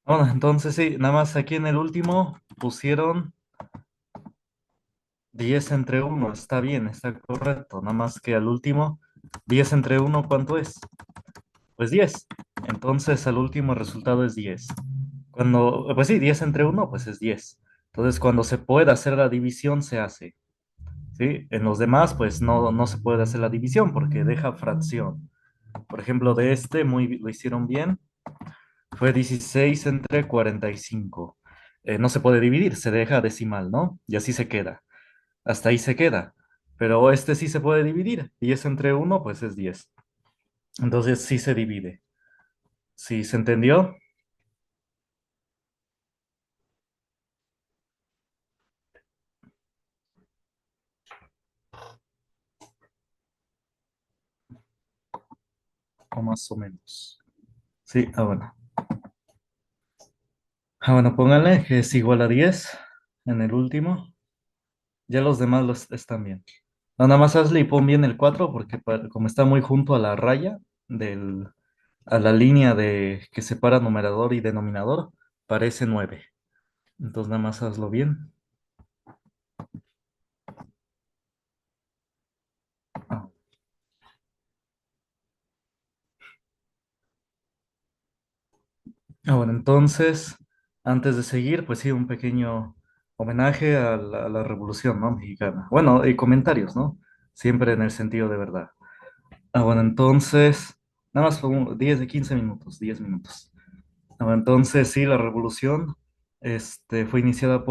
Bueno, entonces sí, nada más aquí en el último pusieron 10 entre uno. Está bien, está correcto. Nada más que al último, 10 entre uno, ¿cuánto es? Pues 10. Entonces al último el resultado es 10. Pues sí, 10 entre uno, pues es 10. Entonces cuando se puede hacer la división, se hace. ¿Sí? En los demás, pues no se puede hacer la división porque deja fracción. Por ejemplo, de este lo hicieron bien. Fue 16 entre 45. No se puede dividir, se deja decimal, ¿no? Y así se queda. Hasta ahí se queda. Pero este sí se puede dividir. 10 entre uno, pues es 10. Entonces sí se divide. ¿Sí se entendió? O más o menos. Sí, bueno. Bueno, pónganle que es igual a 10 en el último. Ya los demás están bien. No, nada más hazle y pon bien el 4 porque como está muy junto a la raya del, a la línea que separa numerador y denominador, parece 9. Entonces nada más hazlo bien. Ah, bueno, entonces, antes de seguir, pues sí, un pequeño homenaje a la Revolución, ¿no? Mexicana. Bueno, y comentarios, ¿no? Siempre en el sentido de verdad. Bueno, entonces, nada más fue 10 de 15 minutos, 10 minutos. Entonces, sí, la revolución fue iniciada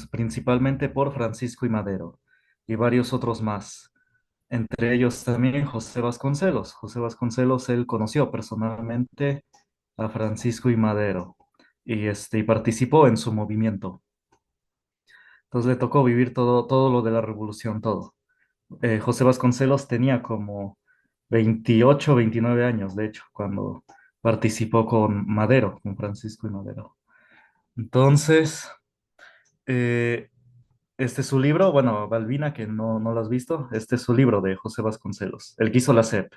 principalmente por Francisco y Madero y varios otros más. Entre ellos también José Vasconcelos. José Vasconcelos, él conoció personalmente a Francisco y Madero y participó en su movimiento. Entonces le tocó vivir todo lo de la revolución, todo. José Vasconcelos tenía como 28 29 años, de hecho, cuando participó con Madero, con Francisco y Madero. Entonces, eh, este es su libro, bueno, Balbina, que no lo has visto, este es su libro de José Vasconcelos, el que hizo la SEP,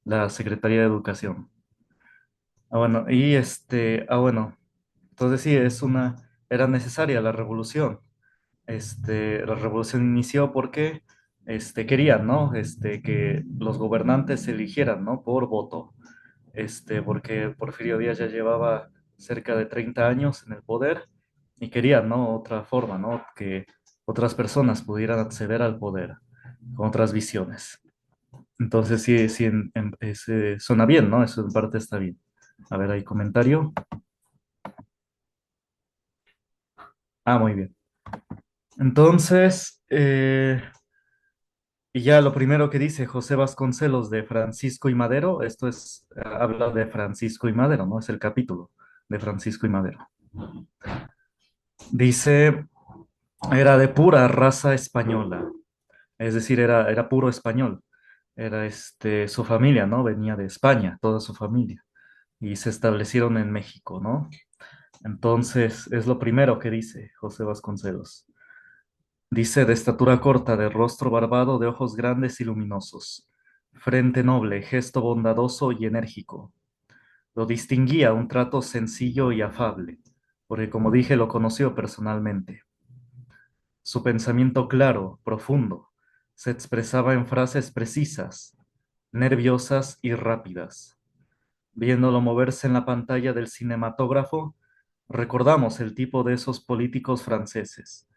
la Secretaría de Educación. Bueno, entonces sí, era necesaria la revolución. La revolución inició porque, querían, ¿no? Que los gobernantes se eligieran, ¿no? Por voto. Porque Porfirio Díaz ya llevaba cerca de 30 años en el poder y querían, ¿no? Otra forma, ¿no? Que otras personas pudieran acceder al poder con otras visiones. Entonces, sí, sí, suena bien, ¿no? Eso en parte está bien. A ver, hay comentario. Muy bien. Entonces, y ya lo primero que dice José Vasconcelos de Francisco y Madero, habla de Francisco y Madero, ¿no? Es el capítulo de Francisco y Madero. Dice, era de pura raza española, es decir, era puro español. Era su familia, ¿no? Venía de España, toda su familia, y se establecieron en México, ¿no? Entonces, es lo primero que dice José Vasconcelos. Dice, de estatura corta, de rostro barbado, de ojos grandes y luminosos, frente noble, gesto bondadoso y enérgico. Lo distinguía un trato sencillo y afable, porque como dije, lo conoció personalmente. Su pensamiento claro, profundo, se expresaba en frases precisas, nerviosas y rápidas. Viéndolo moverse en la pantalla del cinematógrafo, recordamos el tipo de esos políticos franceses,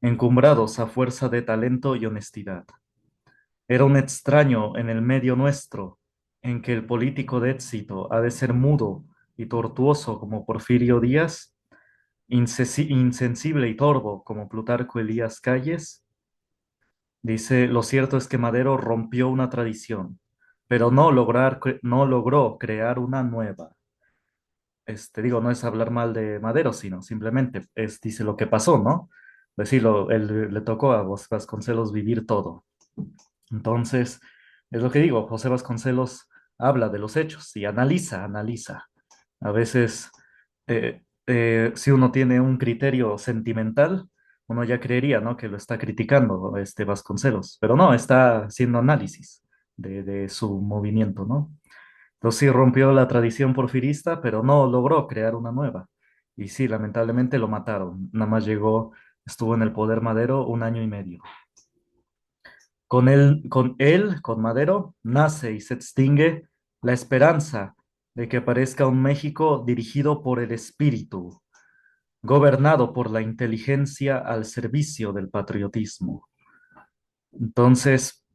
encumbrados a fuerza de talento y honestidad. Era un extraño en el medio nuestro, en que el político de éxito ha de ser mudo y tortuoso como Porfirio Díaz, insensible y torvo como Plutarco Elías Calles. Dice, lo cierto es que Madero rompió una tradición, pero no logró crear una nueva. Digo, no es hablar mal de Madero, sino simplemente dice lo que pasó, ¿no? Decirlo, él le tocó a Vasconcelos vivir todo. Entonces, es lo que digo, José Vasconcelos habla de los hechos y analiza. A veces, si uno tiene un criterio sentimental, uno ya creería, ¿no? Que lo está criticando este Vasconcelos, pero no, está haciendo análisis de su movimiento, ¿no? Entonces sí rompió la tradición porfirista, pero no logró crear una nueva. Y sí, lamentablemente lo mataron. Nada más llegó, estuvo en el poder Madero un año y medio. Con Madero, nace y se extingue la esperanza de que aparezca un México dirigido por el espíritu, gobernado por la inteligencia al servicio del patriotismo. Entonces,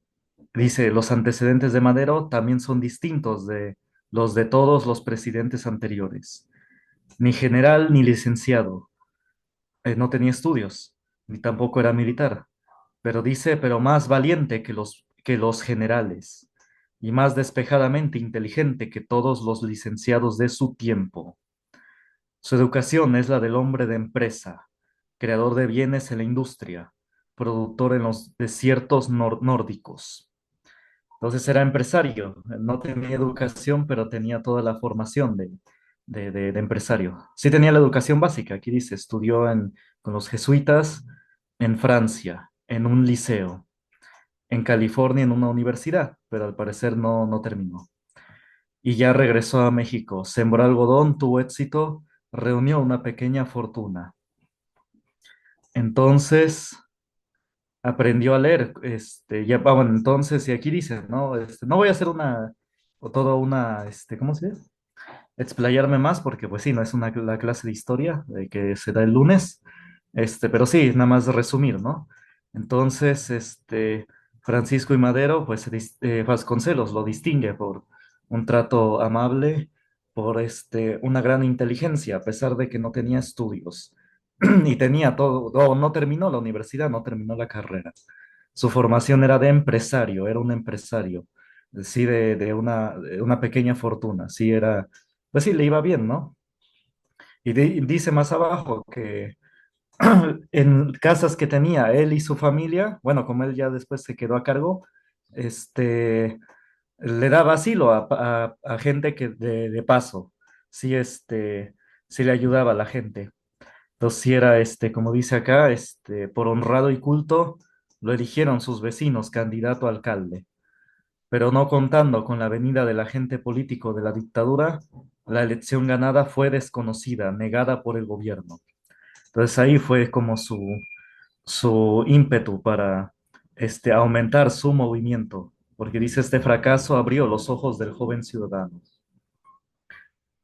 dice, los antecedentes de Madero también son distintos de los de todos los presidentes anteriores. Ni general ni licenciado, no tenía estudios, ni tampoco era militar, pero dice, pero más valiente que los generales y más despejadamente inteligente que todos los licenciados de su tiempo. Su educación es la del hombre de empresa, creador de bienes en la industria, productor en los desiertos nórdicos. Entonces era empresario, no tenía educación, pero tenía toda la formación de empresario. Sí tenía la educación básica, aquí dice, estudió con los jesuitas en Francia, en un liceo, en California, en una universidad, pero al parecer no terminó. Y ya regresó a México, sembró algodón, tuvo éxito, reunió una pequeña fortuna. Entonces aprendió a leer, ya, bueno, entonces, y aquí dice, ¿no? No voy a hacer o toda una, ¿cómo se dice? Explayarme más, porque pues sí, no es la clase de historia que se da el lunes, pero sí, nada más resumir, ¿no? Entonces, Francisco y Madero, pues Vasconcelos lo distingue por un trato amable, por una gran inteligencia, a pesar de que no tenía estudios y tenía todo, no terminó la universidad, no terminó la carrera. Su formación era de empresario, era un empresario, sí, de una pequeña fortuna, sí, era, pues sí, le iba bien, ¿no? Y dice más abajo que en casas que tenía él y su familia, bueno, como él ya después se quedó a cargo, este, le daba asilo a gente que de paso, sí, sí le ayudaba a la gente. Entonces, sí era, como dice acá, por honrado y culto, lo eligieron sus vecinos candidato a alcalde, pero no contando con la venida del agente político de la dictadura, la elección ganada fue desconocida, negada por el gobierno. Entonces ahí fue como su ímpetu para aumentar su movimiento, porque dice, este fracaso abrió los ojos del joven ciudadano.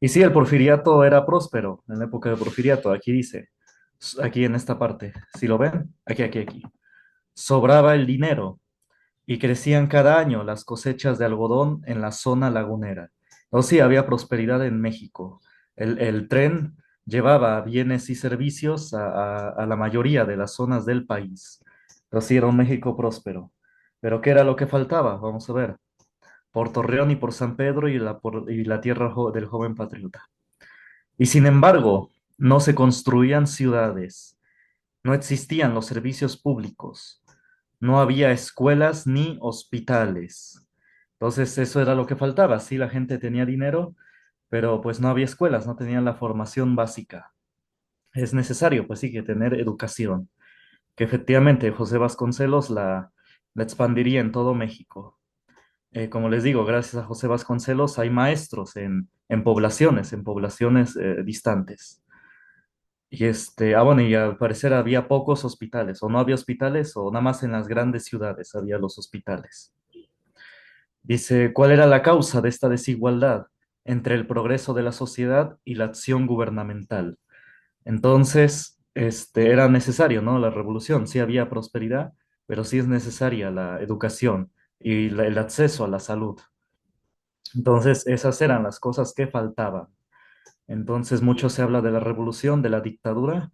Y sí, el porfiriato era próspero en la época del porfiriato, aquí dice, aquí en esta parte, si lo ven, aquí. Sobraba el dinero y crecían cada año las cosechas de algodón en la zona lagunera. O sí, había prosperidad en México. El tren llevaba bienes y servicios a la mayoría de las zonas del país. O sí, era un México próspero. Pero ¿qué era lo que faltaba? Vamos a ver. Por Torreón y por San Pedro y la tierra del joven patriota. Y sin embargo, no se construían ciudades, no existían los servicios públicos, no había escuelas ni hospitales. Entonces eso era lo que faltaba. Sí, la gente tenía dinero, pero pues no había escuelas, no tenían la formación básica. Es necesario, pues sí, que tener educación, que efectivamente José Vasconcelos la expandiría en todo México. Como les digo, gracias a José Vasconcelos hay maestros en poblaciones distantes. Y bueno, y al parecer había pocos hospitales, o no había hospitales, o nada más en las grandes ciudades había los hospitales. Dice, ¿cuál era la causa de esta desigualdad entre el progreso de la sociedad y la acción gubernamental? Entonces, era necesario, ¿no? La revolución, sí había prosperidad, pero sí es necesaria la educación y el acceso a la salud. Entonces, esas eran las cosas que faltaban. Entonces, mucho se habla de la revolución, de la dictadura,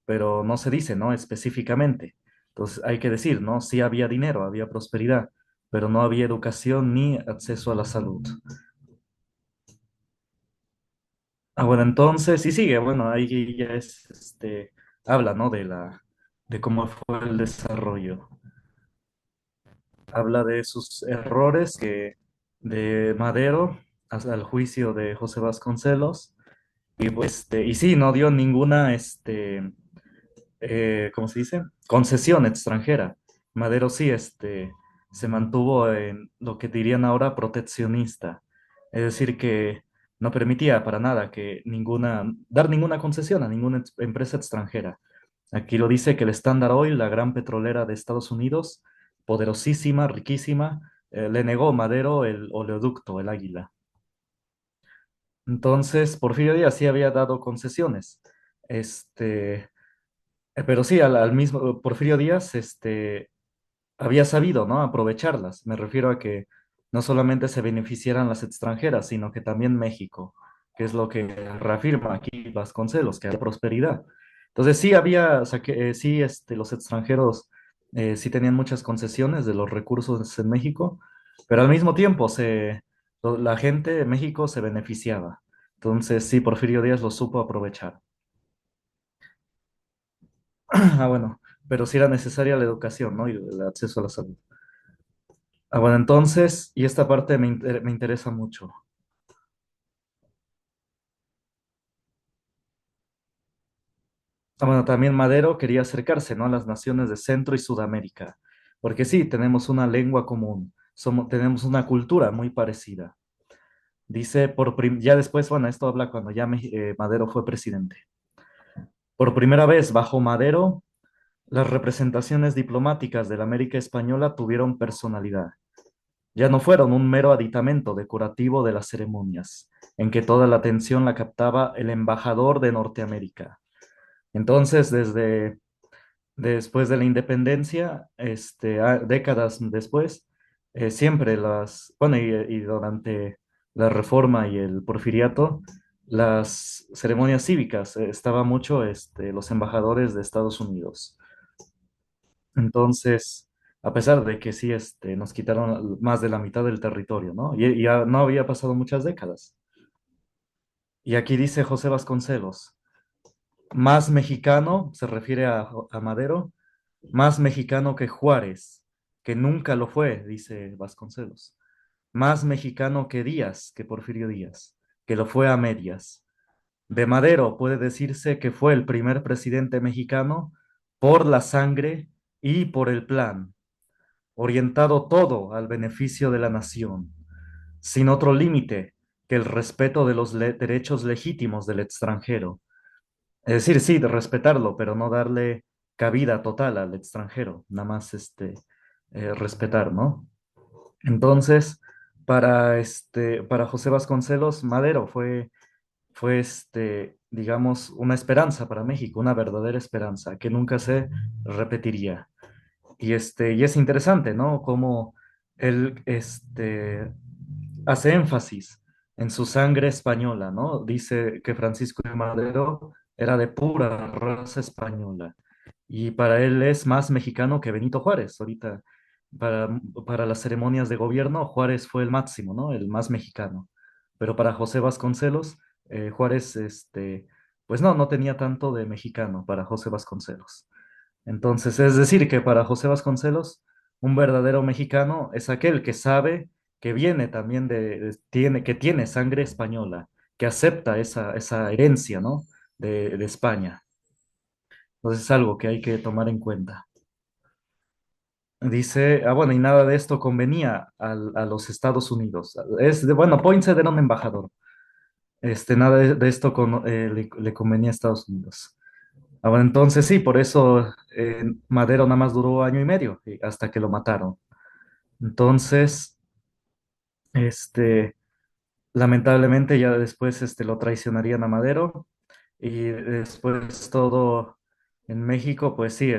pero no se dice, ¿no? Específicamente. Entonces, hay que decir, ¿no? Sí había dinero, había prosperidad, pero no había educación ni acceso a la salud. Ah, bueno, entonces, y sigue, bueno, ahí ya habla, ¿no? De cómo fue el desarrollo. Habla de sus errores de Madero hasta el juicio de José Vasconcelos. Y, pues, y sí, no dio ninguna, ¿cómo se dice? Concesión extranjera. Madero sí, se mantuvo en lo que dirían ahora proteccionista. Es decir, que no permitía para nada dar ninguna concesión a ninguna empresa extranjera. Aquí lo dice que el Standard Oil, la gran petrolera de Estados Unidos, poderosísima, riquísima, le negó Madero el oleoducto, el Águila. Entonces, Porfirio Díaz sí había dado concesiones. Este, pero sí, al mismo Porfirio Díaz, había sabido, ¿no? Aprovecharlas. Me refiero a que no solamente se beneficiaran las extranjeras, sino que también México, que es lo que reafirma aquí Vasconcelos, que hay prosperidad. Entonces sí había, o sea, que, sí, los extranjeros sí tenían muchas concesiones de los recursos en México, pero al mismo tiempo la gente de México se beneficiaba. Entonces sí, Porfirio Díaz lo supo aprovechar. Ah, bueno, pero sí era necesaria la educación, ¿no? Y el acceso a la salud. Ah, bueno, entonces, y esta parte me interesa mucho. Ah, bueno, también Madero quería acercarse, ¿no? A las naciones de Centro y Sudamérica, porque sí, tenemos una lengua común, tenemos una cultura muy parecida. Dice, ya después, bueno, esto habla cuando ya Madero fue presidente. Por primera vez, bajo Madero, las representaciones diplomáticas de la América Española tuvieron personalidad. Ya no fueron un mero aditamento decorativo de las ceremonias, en que toda la atención la captaba el embajador de Norteamérica. Entonces, después de la independencia, décadas después, siempre bueno, y durante la Reforma y el Porfiriato, las ceremonias cívicas, estaba mucho, los embajadores de Estados Unidos. Entonces, a pesar de que sí, nos quitaron más de la mitad del territorio, ¿no? Y ya no había pasado muchas décadas. Y aquí dice José Vasconcelos, más mexicano, se refiere a Madero, más mexicano que Juárez, que nunca lo fue, dice Vasconcelos. Más mexicano que Díaz, que Porfirio Díaz, que lo fue a medias. De Madero puede decirse que fue el primer presidente mexicano por la sangre y por el plan, orientado todo al beneficio de la nación, sin otro límite que el respeto de los derechos legítimos del extranjero. Es decir, sí, de respetarlo, pero no darle cabida total al extranjero, nada más respetar, ¿no? Entonces, para José Vasconcelos, Madero fue digamos, una esperanza para México, una verdadera esperanza que nunca se repetiría. Y es interesante, ¿no? Cómo él, hace énfasis en su sangre española, ¿no? Dice que Francisco de Madero era de pura raza española y para él es más mexicano que Benito Juárez. Ahorita, para, para las ceremonias de gobierno, Juárez fue el máximo, ¿no? El más mexicano. Pero para José Vasconcelos, Juárez, pues no tenía tanto de mexicano para José Vasconcelos. Entonces, es decir, que para José Vasconcelos, un verdadero mexicano es aquel que sabe que viene también que tiene sangre española, que acepta esa herencia, ¿no? De España. Entonces es algo que hay que tomar en cuenta. Dice, bueno, y nada de esto convenía a los Estados Unidos. Bueno, Poinsett era un embajador. Nada de esto le convenía a Estados Unidos. Ah, bueno, entonces sí, por eso Madero nada más duró año y medio hasta que lo mataron. Entonces, este, lamentablemente ya después lo traicionarían a Madero y después todo en México, pues sí,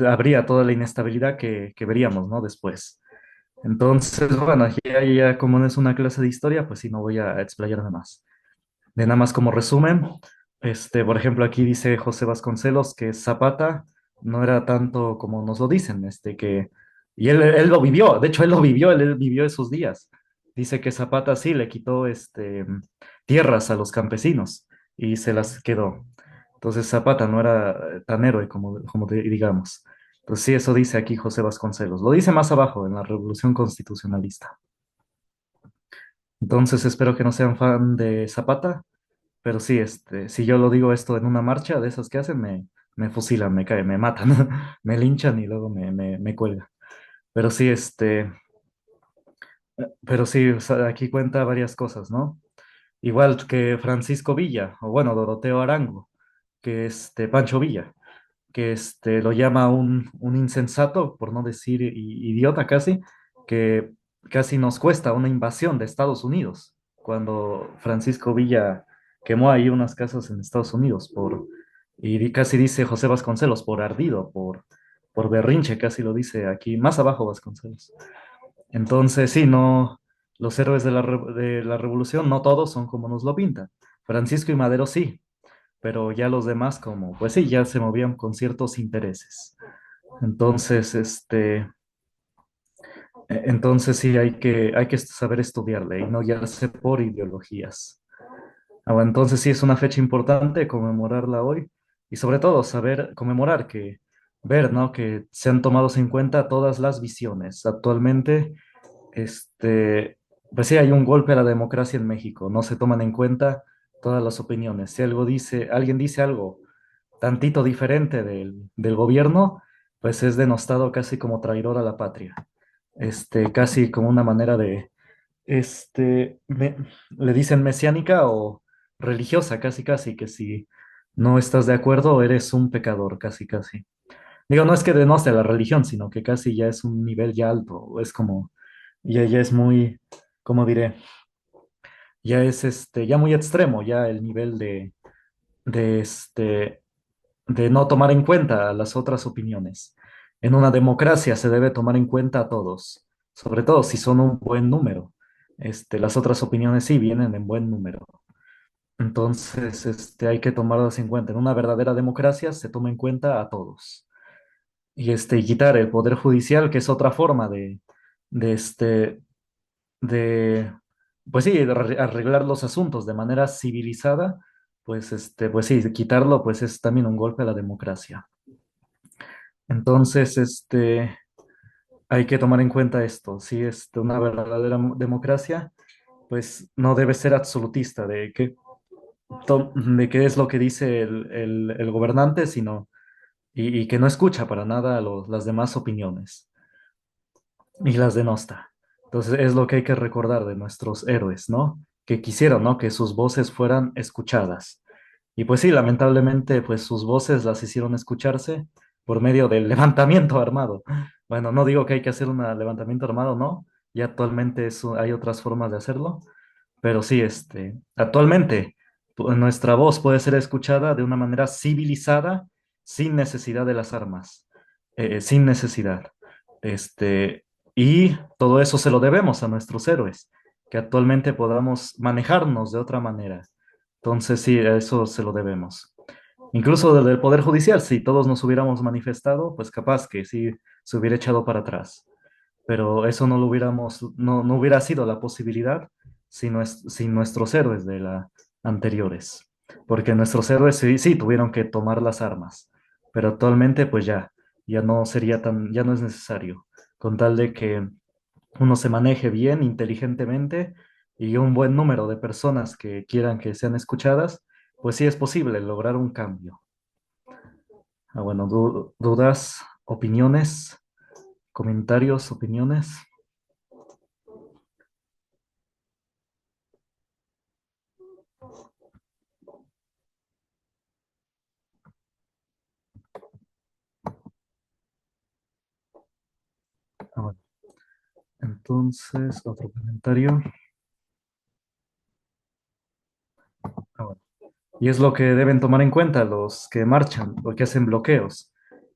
habría toda la inestabilidad que veríamos, ¿no? Después. Entonces, bueno, aquí ya como no es una clase de historia, pues sí, no voy a explayarme más. De nada más como resumen, por ejemplo, aquí dice José Vasconcelos que Zapata no era tanto como nos lo dicen, y él lo vivió, de hecho él lo vivió, él vivió esos días. Dice que Zapata sí le quitó tierras a los campesinos y se las quedó. Entonces Zapata no era tan héroe como digamos. Entonces sí, eso dice aquí José Vasconcelos. Lo dice más abajo en la Revolución Constitucionalista. Entonces espero que no sean fan de Zapata, pero sí, si yo lo digo esto en una marcha de esas que hacen, me fusilan, me matan, me linchan y luego me cuelgan. Pero sí, Pero sí, o sea, aquí cuenta varias cosas, ¿no? Igual que Francisco Villa, o bueno, Doroteo Arango, que Pancho Villa, que lo llama un insensato, por no decir idiota casi, que casi nos cuesta una invasión de Estados Unidos, cuando Francisco Villa quemó ahí unas casas en Estados Unidos casi dice José Vasconcelos, por ardido, por berrinche, casi lo dice aquí, más abajo Vasconcelos. Entonces, sí, no, los héroes de la revolución, no todos son como nos lo pintan. Francisco y Madero sí, pero ya los demás como, pues sí, ya se movían con ciertos intereses. Entonces, entonces sí hay que saber estudiarle y no guiarse por ideologías. Ah, bueno, entonces sí es una fecha importante conmemorarla hoy y sobre todo saber conmemorar ver, ¿no? Que se han tomado en cuenta todas las visiones. Actualmente pues sí, hay un golpe a la democracia en México. No se toman en cuenta todas las opiniones. Si alguien dice algo tantito diferente del gobierno, pues es denostado casi como traidor a la patria. Casi como una manera le dicen mesiánica o religiosa, casi casi, que si no estás de acuerdo, eres un pecador, casi casi. Digo, no es que denoste a la religión, sino que casi ya es un nivel ya alto. Es como ya es muy, ¿cómo diré? Ya es ya muy extremo, ya el nivel de, de no tomar en cuenta las otras opiniones. En una democracia se debe tomar en cuenta a todos, sobre todo si son un buen número. Las otras opiniones sí vienen en buen número. Entonces, hay que tomarlas en cuenta. En una verdadera democracia se toma en cuenta a todos. Y quitar el poder judicial, que es otra forma de, este, de, pues sí, de arreglar los asuntos de manera civilizada, pues sí, quitarlo, pues es también un golpe a la democracia. Entonces, hay que tomar en cuenta esto. Si es una verdadera democracia, pues no debe ser absolutista de qué es lo que dice el gobernante, sino y que no escucha para nada las demás opiniones y las denosta. Entonces es lo que hay que recordar de nuestros héroes, ¿no? Que quisieron, ¿no? Que sus voces fueran escuchadas. Y pues sí, lamentablemente, pues sus voces las hicieron escucharse por medio del levantamiento armado. Bueno, no digo que hay que hacer un levantamiento armado, no. Ya actualmente hay otras formas de hacerlo, pero sí, actualmente nuestra voz puede ser escuchada de una manera civilizada, sin necesidad de las armas, sin necesidad. Este, y todo eso se lo debemos a nuestros héroes, que actualmente podamos manejarnos de otra manera. Entonces, sí, a eso se lo debemos. Incluso desde el Poder Judicial, si todos nos hubiéramos manifestado, pues capaz que sí se hubiera echado para atrás, pero eso no hubiera sido la posibilidad sin nuestros héroes de la anteriores, porque nuestros héroes sí tuvieron que tomar las armas, pero actualmente pues ya no sería ya no es necesario, con tal de que uno se maneje bien, inteligentemente y un buen número de personas que quieran que sean escuchadas, pues sí es posible lograr un cambio. Ah, bueno, dudas, opiniones, comentarios, opiniones. Ah, bueno. Entonces, otro comentario. Ah, bueno. Y es lo que deben tomar en cuenta los que marchan o que hacen bloqueos.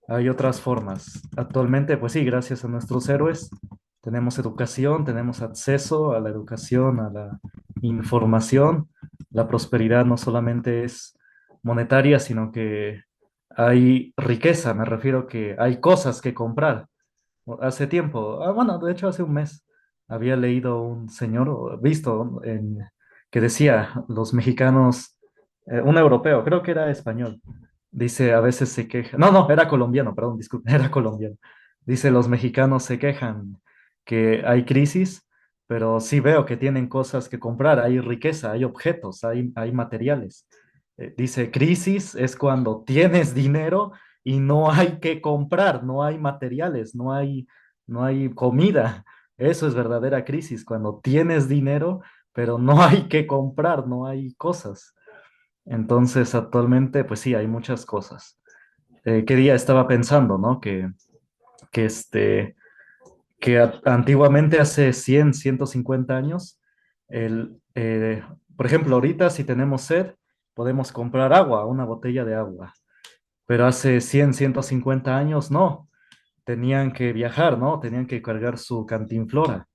Hay otras formas. Actualmente, pues sí, gracias a nuestros héroes, tenemos educación, tenemos acceso a la educación, a la información. La prosperidad no solamente es monetaria, sino que hay riqueza. Me refiero que hay cosas que comprar. Hace tiempo, bueno, de hecho hace un mes, había leído un señor, o visto que decía, los mexicanos, un europeo, creo que era español, dice, a veces se queja, no, era colombiano, perdón, disculpe, era colombiano. Dice, los mexicanos se quejan que hay crisis, pero sí veo que tienen cosas que comprar, hay riqueza, hay objetos, hay materiales. Dice, crisis es cuando tienes dinero y no hay que comprar, no hay materiales, no hay comida. Eso es verdadera crisis, cuando tienes dinero, pero no hay que comprar, no hay cosas. Entonces, actualmente, pues sí, hay muchas cosas. ¿Qué día estaba pensando, no? Que, este, antiguamente, hace 100, 150 años, el, por ejemplo, ahorita si tenemos sed, podemos comprar agua, una botella de agua. Pero hace 100, 150 años, no. Tenían que viajar, ¿no? Tenían que cargar su cantinflora.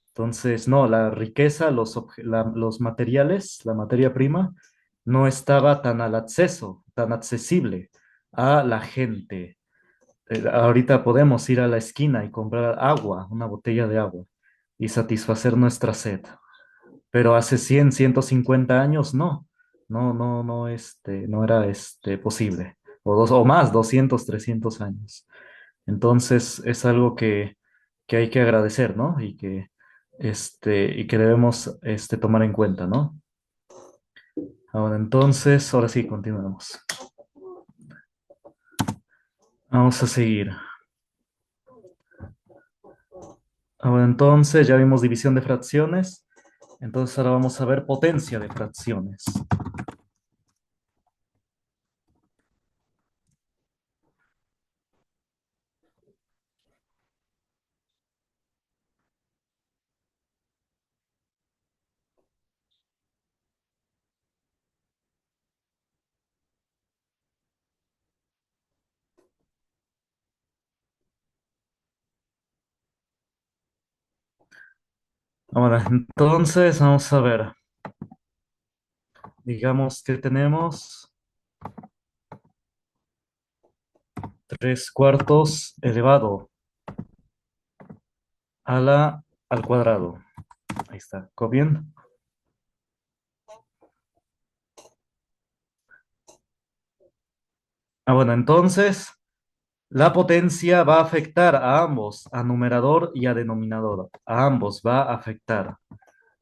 Entonces, no, la riqueza, los materiales, la materia prima, no estaba tan al acceso, tan accesible a la gente. Ahorita podemos ir a la esquina y comprar agua, una botella de agua, y satisfacer nuestra sed. Pero hace 100, 150 años, no. No era posible. O más, 200, 300 años. Entonces es algo que hay que agradecer, ¿no? Y que debemos tomar en cuenta, ¿no? Ahora sí, continuemos. Vamos a seguir. Ahora entonces, ya vimos división de fracciones. Entonces ahora vamos a ver potencia de fracciones. Ahora entonces, vamos a ver. Digamos que tenemos 3 cuartos elevado al cuadrado. Ahí está. ¿Todo bien? Bueno, entonces la potencia va a afectar a ambos, a numerador y a denominador. A ambos va a afectar.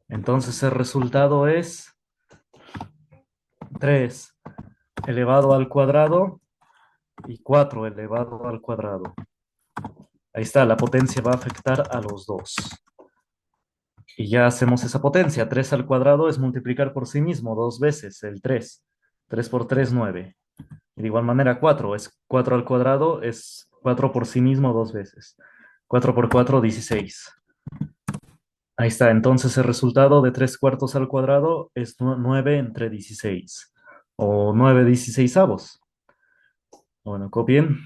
Entonces el resultado es 3 elevado al cuadrado y 4 elevado al cuadrado. Ahí está, la potencia va a afectar a los dos. Y ya hacemos esa potencia. 3 al cuadrado es multiplicar por sí mismo dos veces el 3. 3 por 3, 9. Y de igual manera 4 es 4 al cuadrado, es 4 por sí mismo dos veces. 4 por 4, 16. Ahí está, entonces el resultado de 3 cuartos al cuadrado es 9 entre 16. O 9 dieciseisavos. Bueno, copien.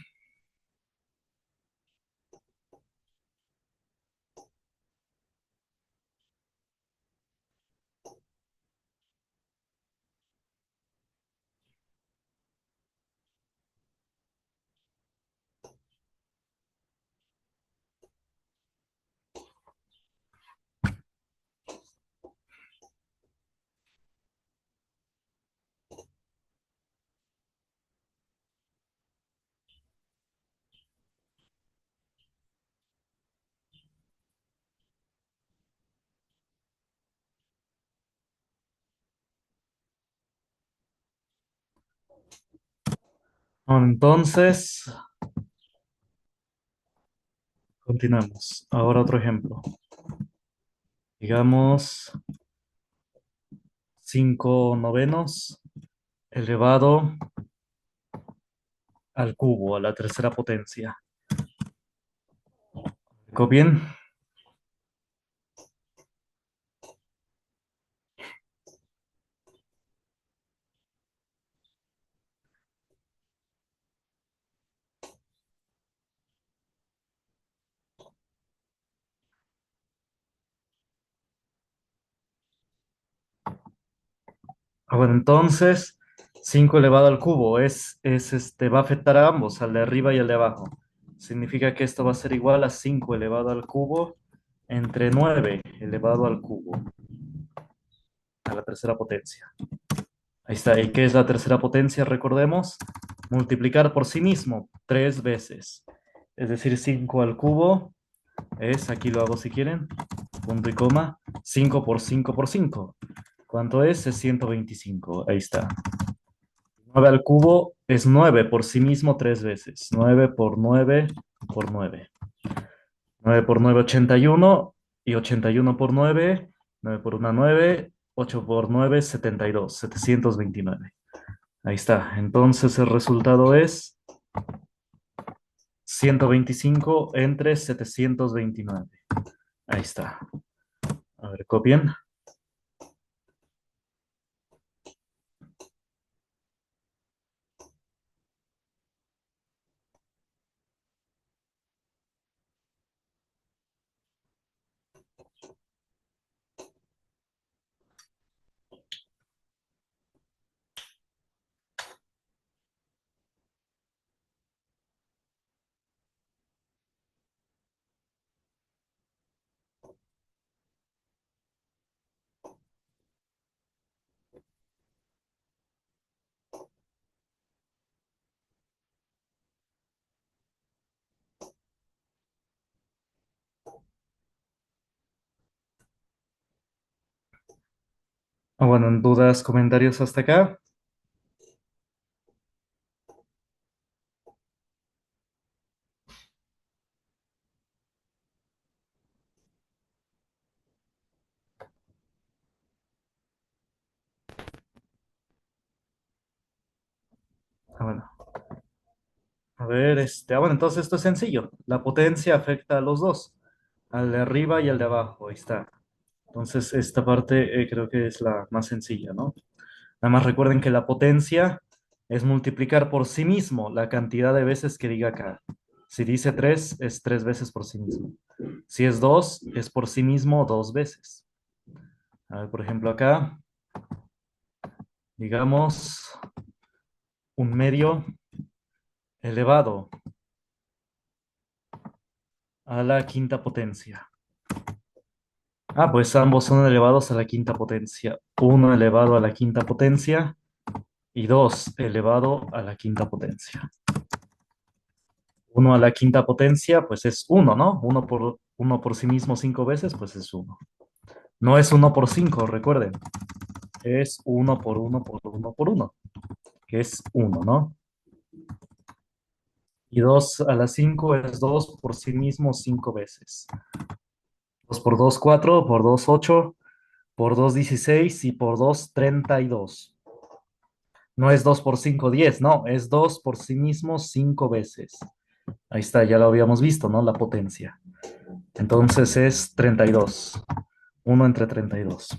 Entonces, continuamos. Ahora otro ejemplo. Digamos 5 novenos elevado al cubo, a la tercera potencia. ¿Copien? Bueno, entonces 5 elevado al cubo va a afectar a ambos, al de arriba y al de abajo. Significa que esto va a ser igual a 5 elevado al cubo entre 9 elevado al cubo, a la tercera potencia. Ahí está. ¿Y qué es la tercera potencia? Recordemos, multiplicar por sí mismo 3 veces. Es decir, 5 al cubo aquí lo hago si quieren, punto y coma, 5 por 5 por 5. ¿Cuánto es? Es 125. Ahí está. 9 al cubo es 9 por sí mismo 3 veces. 9 por 9 por 9. 9 por 9, 81. Y 81 por 9, 9 por 1, 9. 8 por 9, 72. 729. Ahí está. Entonces el resultado es 125 entre 729. Ahí está. A ver, copien. Bueno, dudas, comentarios hasta acá. Bueno, a ver, bueno, entonces esto es sencillo. La potencia afecta a los dos, al de arriba y al de abajo. Ahí está. Entonces, esta parte creo que es la más sencilla, ¿no? Nada más recuerden que la potencia es multiplicar por sí mismo la cantidad de veces que diga acá. Si dice 3 es 3 veces por sí mismo. Si es 2 es por sí mismo 2 veces. A ver, por ejemplo, acá, digamos, un medio elevado a la quinta potencia. Ah, pues ambos son elevados a la quinta potencia. Uno elevado a la quinta potencia y 2 elevado a la quinta potencia. Uno a la quinta potencia, pues es uno, ¿no? Uno por sí mismo 5 veces, pues es uno. No es uno por 5, recuerden. Es uno por uno por uno por uno, que es uno, ¿no? Y 2 a la 5 es 2 por sí mismo 5 veces. 2 por 2 4 por 2 8 por 2 16 y por 2 32. No es 2 por 5 10, no, es 2 por sí mismo 5 veces. Ahí está, ya lo habíamos visto, ¿no? La potencia. Entonces es 32. Uno entre 32.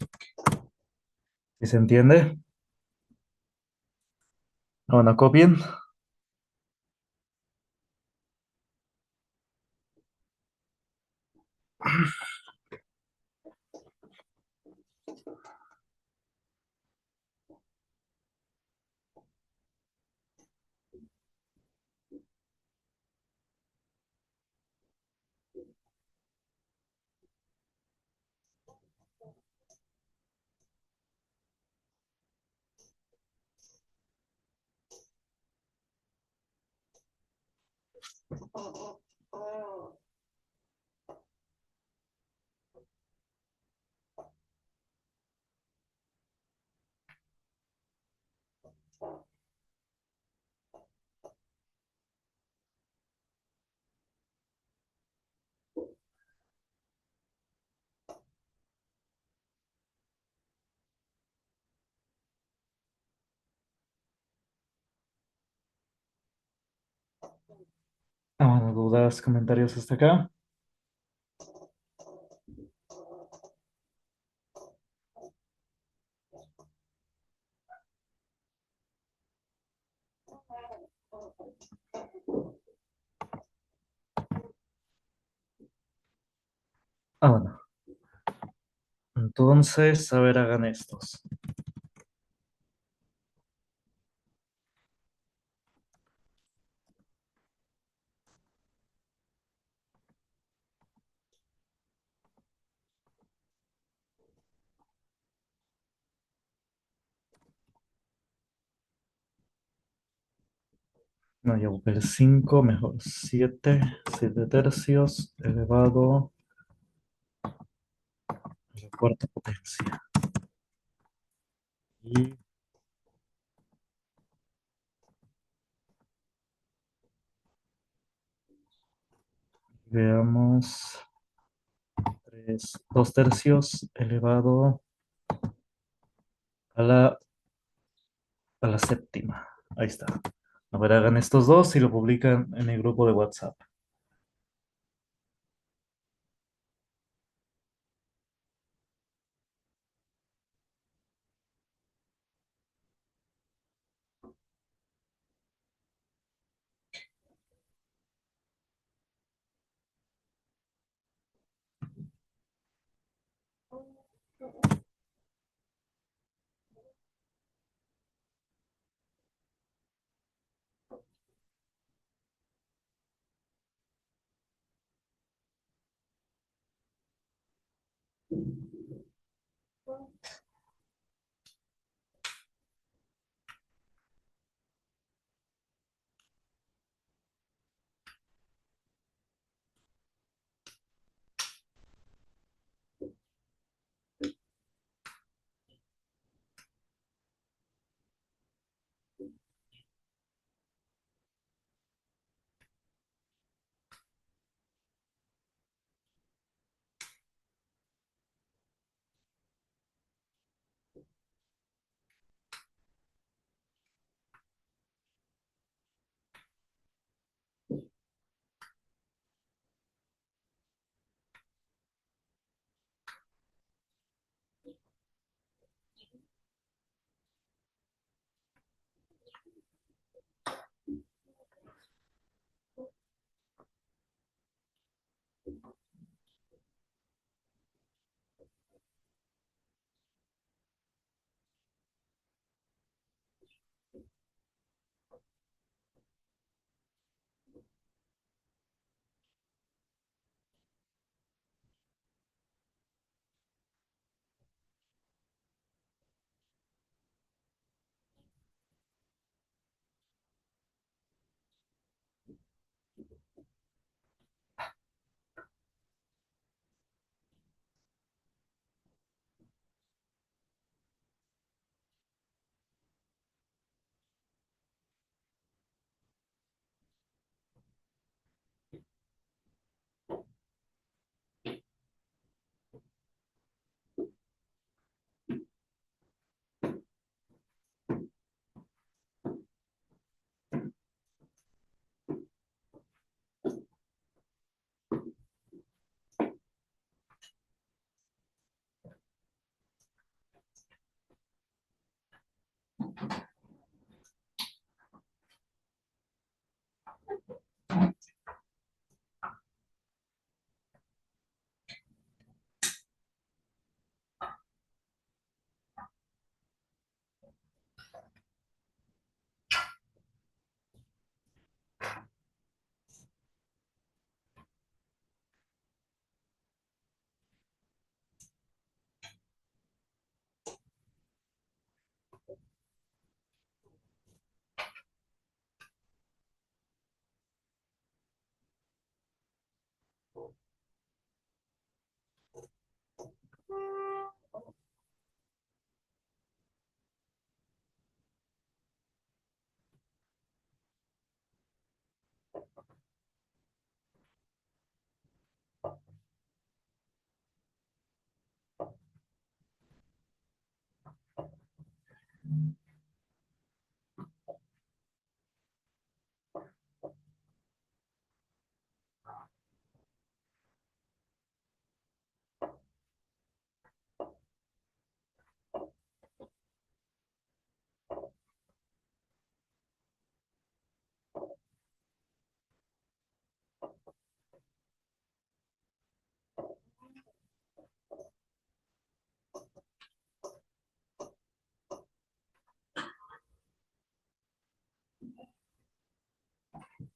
¿Sí se entiende? Bueno, copien. Bueno, dudas, comentarios hasta acá. Bueno. Entonces, a ver, hagan estos. No, yo busqué el 5 mejor 7 7 tercios elevado a la cuarta potencia. Y Veamos. 2 tercios elevado a la séptima. Ahí está. A ver, hagan estos dos y lo publican en el grupo de WhatsApp.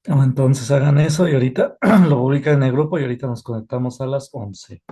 Entonces hagan eso y ahorita lo publican en el grupo y ahorita nos conectamos a las 11.